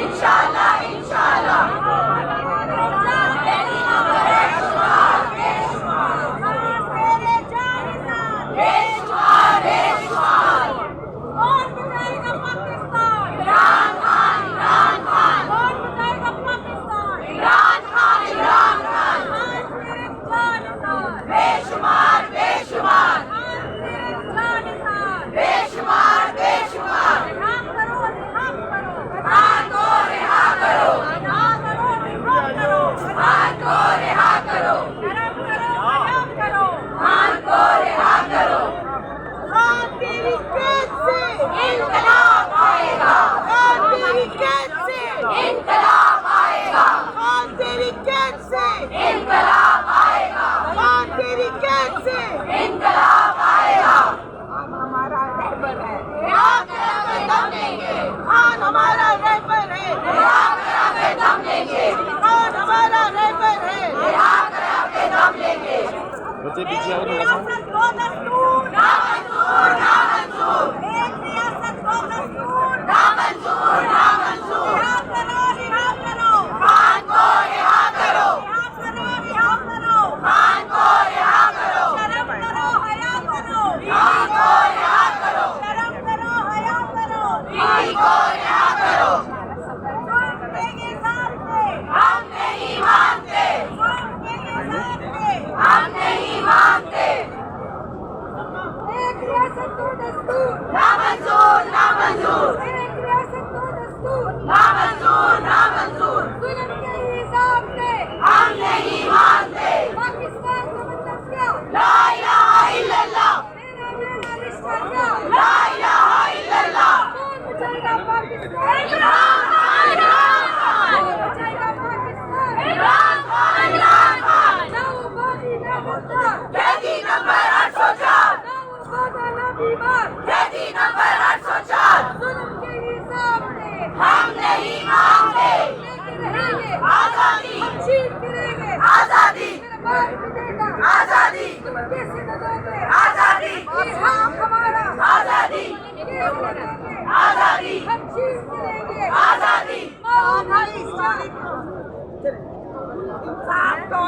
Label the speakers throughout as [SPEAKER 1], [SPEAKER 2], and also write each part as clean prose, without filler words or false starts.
[SPEAKER 1] इंशाल्लाह इंशाल्लाह।
[SPEAKER 2] बच्चे पीछे आओ थोड़ा सा।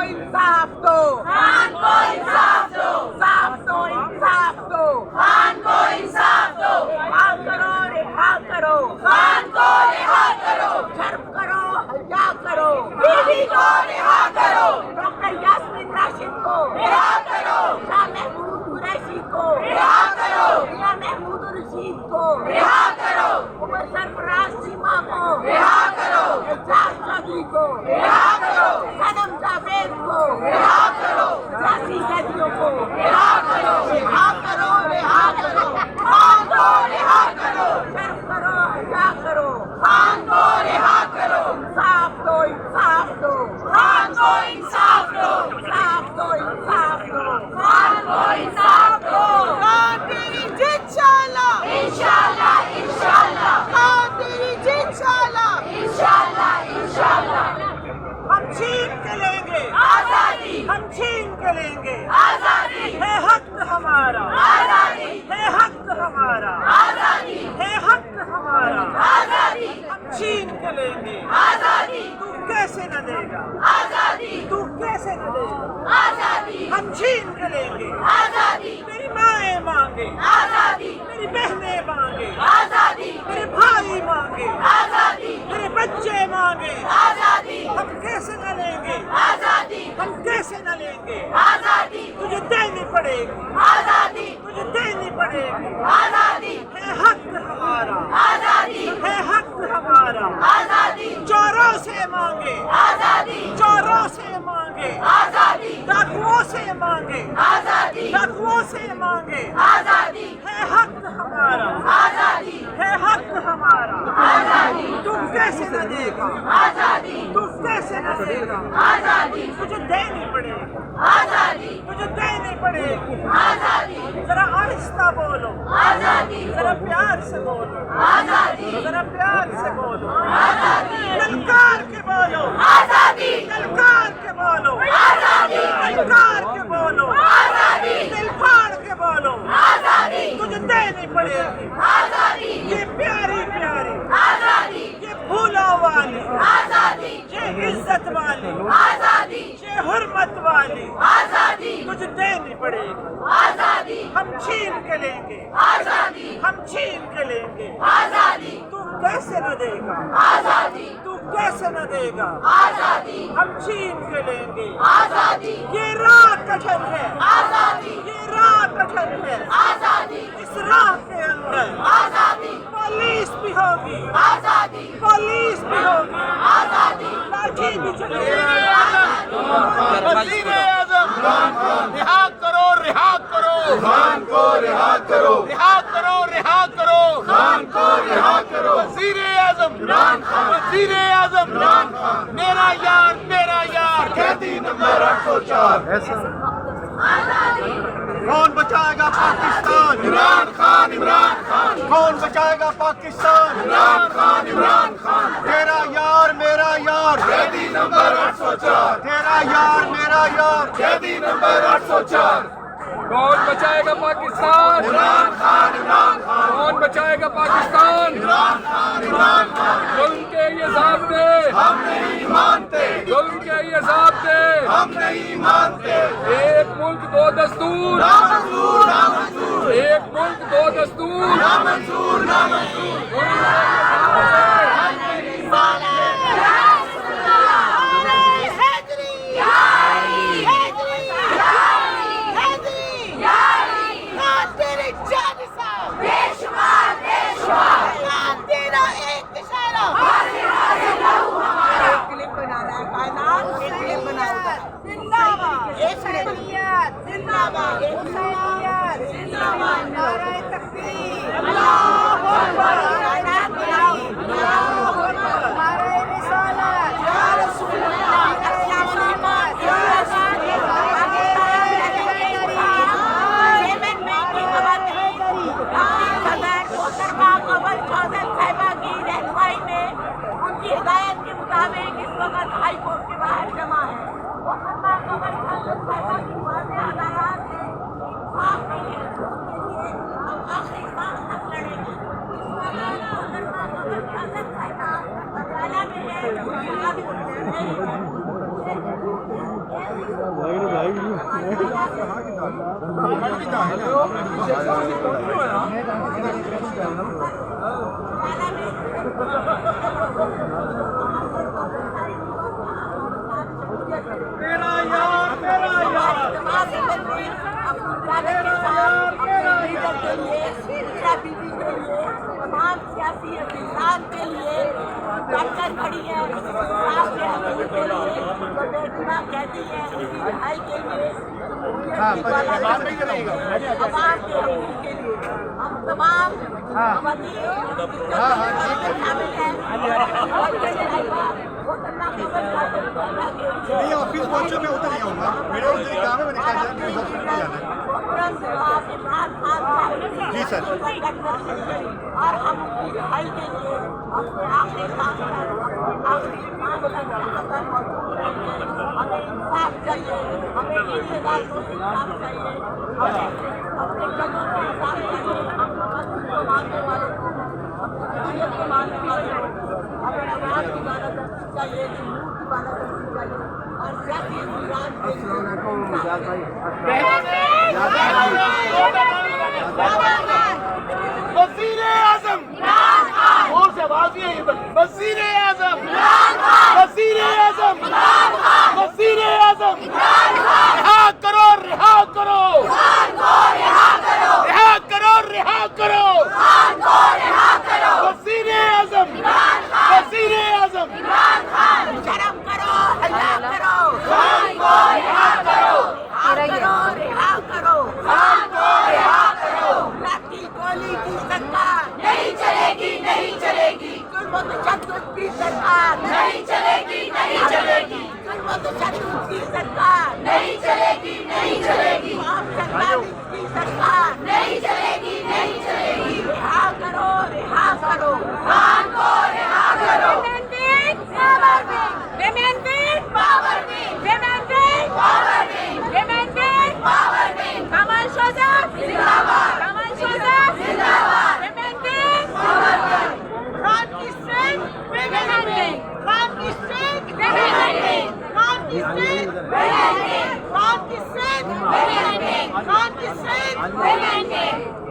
[SPEAKER 3] इंसाफ दो, खान को इंसाफ दो, इंसाफ दो, इंसाफ दो, खान को इंसाफ दो, रिहा करो, रिहा करो, खान को रिहा करो, शर्म करो, हया करो, बीवी को रिहा करो, डॉक्टर यास्मीन राशिद को रिहा करो, शाह महमूद कुरैशी को रिहा करो, मियां महमूद रशीद को रिहा करो, उमर सरफराज चीमा को रिहा करो, एजाज चौधरी को रिहा करो, सनम जावेद को रिहा करो, जासी सैदियों को रिहा करो, रिहा करो, रिहा करो, खान को रिहा करो, शर्म करो, हया करो, खान को रिहा करो, इंसाफ दो, इंसाफ दो, खान को इंसाफ दो, इंसाफ दो, इंसाफ दो, खान को इंसाफ दो, खान तेरी जिद इंशाल्लाह, इंशाल्लाह, इंशाल्लाह, खान तेरी जिद इंशाल्लाह, इंशाल्लाह, इंशाल्लाह, हम छीन के लेंगे आजादी, हम छीन के लेंगे आजादी, है हक हमारा आजादी, है हक हमारा आजादी, है हक हमारा आजादी, हम छीन के लेंगे आजादी, तू कैसे न देगा आजादी, तू कैसे न देगा आजादी, हम छीन के लेंगे आजादी, मेरी माएं मांगे आजादी, मेरी बहनें मांगे आजादी, मेरे भाई मांगे आजादी, मेरे बच्चे मांगे आजादी, हम कैसे न लेंगे आजादी, हम कैसे न लेंगे आजादी, तुझे देनी पड़ेगी आजादी, तुझे देनी पड़ेगी आजादी, है हक हमारा आजादी, है हक हमारा आजादी, चोरों से मांगे आजादी, चोरों से मांगे आजादी, डाकुओं से मांगे आजादी, डाकुओं से मांगे आजादी, है हक हमारा आजादी, है हक हमारा आजादी, तू कैसे न देगा आजादी, तू कैसे न देगा आजादी, तुझे देनी पड़ेगी आजादी, तुझे देनी पड़ेगी आजादी, जरा आहिस्ता बोलो आजादी, जरा प्यार से बोलो आजादी, जरा प्यार से बोलो आजादी, ललकार के बोलो आजादी, ललकार के बोलो आजादी, ललकार के बोलो आजादी, दिल फाड़ के बोलो आजादी, तुझे देनी पड़ेगी आजादी, ये प्यारी प्यारी आजादी, ये भूला हुआ वाली,
[SPEAKER 1] आजादी,
[SPEAKER 3] ये इज्जत वाली,
[SPEAKER 1] आजादी,
[SPEAKER 3] ये हुर्मत वाली
[SPEAKER 1] आजादी,
[SPEAKER 3] तुझे देनी पड़ेगी।
[SPEAKER 1] आजादी,
[SPEAKER 3] हम छीन के लेंगे,
[SPEAKER 1] आजादी,
[SPEAKER 3] हम छीन के लेंगे।
[SPEAKER 1] आजादी,
[SPEAKER 3] तू कैसे न देगा,
[SPEAKER 1] आजादी,
[SPEAKER 3] तू कैसे न देगा,
[SPEAKER 1] आजादी,
[SPEAKER 3] हम छीन के लेंगे।
[SPEAKER 1] आजादी,
[SPEAKER 3] ये राह कठिन है,
[SPEAKER 1] आजादी,
[SPEAKER 3] ये राह कठिन है,
[SPEAKER 1] आजादी,
[SPEAKER 3] इस राह के अंदर
[SPEAKER 1] आजादी,
[SPEAKER 3] पुलिस भी होगी,
[SPEAKER 1] आजादी,
[SPEAKER 3] पुलिस भी होगी,
[SPEAKER 1] आजादी,
[SPEAKER 3] लाठी भी चलेगी।
[SPEAKER 4] वज़ीर-ए-आज़म रिहा करो, रिहा करो खान को, रिहा करो, रिहा करो, रिहा करो खान को, रिहा करो। वज़ीर-ए-आज़म इमरान खान, वज़ीर-ए-आज़म इमरान खान, मेरा यार कैदी नंबर 804। कौन बचाएगा पाकिस्तान? इमरान खान, इमरान खान। कौन बचाएगा पाकिस्तान? इमरान खान, इमरान खान। तेरा यार मेरा यार कैदी नंबर 804। तेरा यार मेरा यार कैदी नंबर 804।
[SPEAKER 2] कौन बचाएगा पाकिस्तान?
[SPEAKER 4] इमरान खान, इमरान खान।
[SPEAKER 2] कौन बचाएगा पाकिस्तान?
[SPEAKER 4] इमरान खान, इमरान खान।
[SPEAKER 2] जुल्म के ये ज़ाब्ते
[SPEAKER 4] हम नहीं मानते,
[SPEAKER 2] जुल्म के ये ज़ाब्ते
[SPEAKER 4] हम नहीं मानते।
[SPEAKER 2] एक मुल्क दो दस्तूर,
[SPEAKER 4] नामंजूर, नामंजूर,
[SPEAKER 2] एक मुल्क दो दस्तूर।
[SPEAKER 4] नामंजूर, नामंजूर।
[SPEAKER 1] बेशुमार, बेशुमार,
[SPEAKER 3] क्लिप बनाना है, कायनात एक क्लिप बनाना है। जिंदाबाद,
[SPEAKER 1] हुसैनियत,
[SPEAKER 3] जिंदाबाद,
[SPEAKER 1] हुसैनियत, जिंदाबाद, नारे तकबीर,
[SPEAKER 3] अल्लाहू अकबर,
[SPEAKER 1] कायनात बनाओ,
[SPEAKER 3] अल्लाहू अकबर,
[SPEAKER 1] नारे रिसालत,
[SPEAKER 3] या रसूल अल्लाह,
[SPEAKER 1] अस्सलाम वालेकुम, या रसूल अल्लाह, पाकिस्तान येमन में की खबर सदर मोहतरमा कमर चौधरी साहिबा की रहनुमाई में उनकी हिदायत के मुताबिक इस वक्त हाई कोर्ट के बाहर जमा है। मोहतरमा कमर चौधरी साहिबा की वाज़ेह अदालत है, इंसाफ के लिए उसके लिए हम आखिरी सांस तक लड़ेंगे। इस वक्त मोहतरमा कमर चौधरी साहिबा अदालत में है, उनकी आगे नहीं है।
[SPEAKER 3] मेरा यार मेरा यार।
[SPEAKER 1] तमाम लीडर ने अपनी क़यादत के साथ अपने लीडर के लिए, इंदिरा बीबी के लिए, तमाम सियासी इंसान के लिए डटकर खड़ी है। इंसाफ के हसूल के लिए, जो बेगुनाह कहती है, उसकी रिहाई के लिए, अवाम के हकूक़ के लिए हम तमाम खवातीन शामिल हैं।
[SPEAKER 4] नहीं, ऑफिस पहुंचो, मैं उतर जाऊंगा। मेरा उधर काम है, मैंने कहा मेरे ऑफिस में जाना है। जी सर।
[SPEAKER 1] और हम उनकी रिहाई के लिए अपने आखिरी सांस तक, आखिरी सांस तक यहाँ पर मौजूद रहेंगे। हमें इंसाफ चाहिए, हमें इन अदालतों से इंसाफ चाहिए, हमें अपने कदों से इंसाफ चाहिए। हम तवज्जुह को मानने वाले को, अपनी शरीयत को मानने वाले को, हमें आवाज़ की इबादत करनी चाहिए, जमहूर की इबादत करनी चाहिए और सियासी इंतजाम के लिए
[SPEAKER 4] वज़ीर-ए-आज़म और से आवाज़ नहीं आई। वज़ीर-ए-आज़म, वज़ीर-ए-आज़म, वज़ीर-ए-आज़म, रिहा करो, रिहा करो खान को, रिहा करो, रिहा करो, रिहा करो खान को, रिहा करो। वज़ीर-ए-आज़म, वज़ीर-ए-आज़म,
[SPEAKER 1] शर्म करो, हया करो,
[SPEAKER 4] खान को, रिहा करो,
[SPEAKER 1] रिहा करो,
[SPEAKER 4] खान को, रिहा करो।
[SPEAKER 1] लाठी गोली की सरकार
[SPEAKER 4] नहीं चलेगी, नहीं चलेगी,
[SPEAKER 1] जुल्म व तशद्दुद की सरकार
[SPEAKER 4] नहीं चलेगी, नहीं चलेगी,
[SPEAKER 1] जुल्म व तशद्दुद की सरकार खान की सेंध, खान की सेंध, खान की सेंध,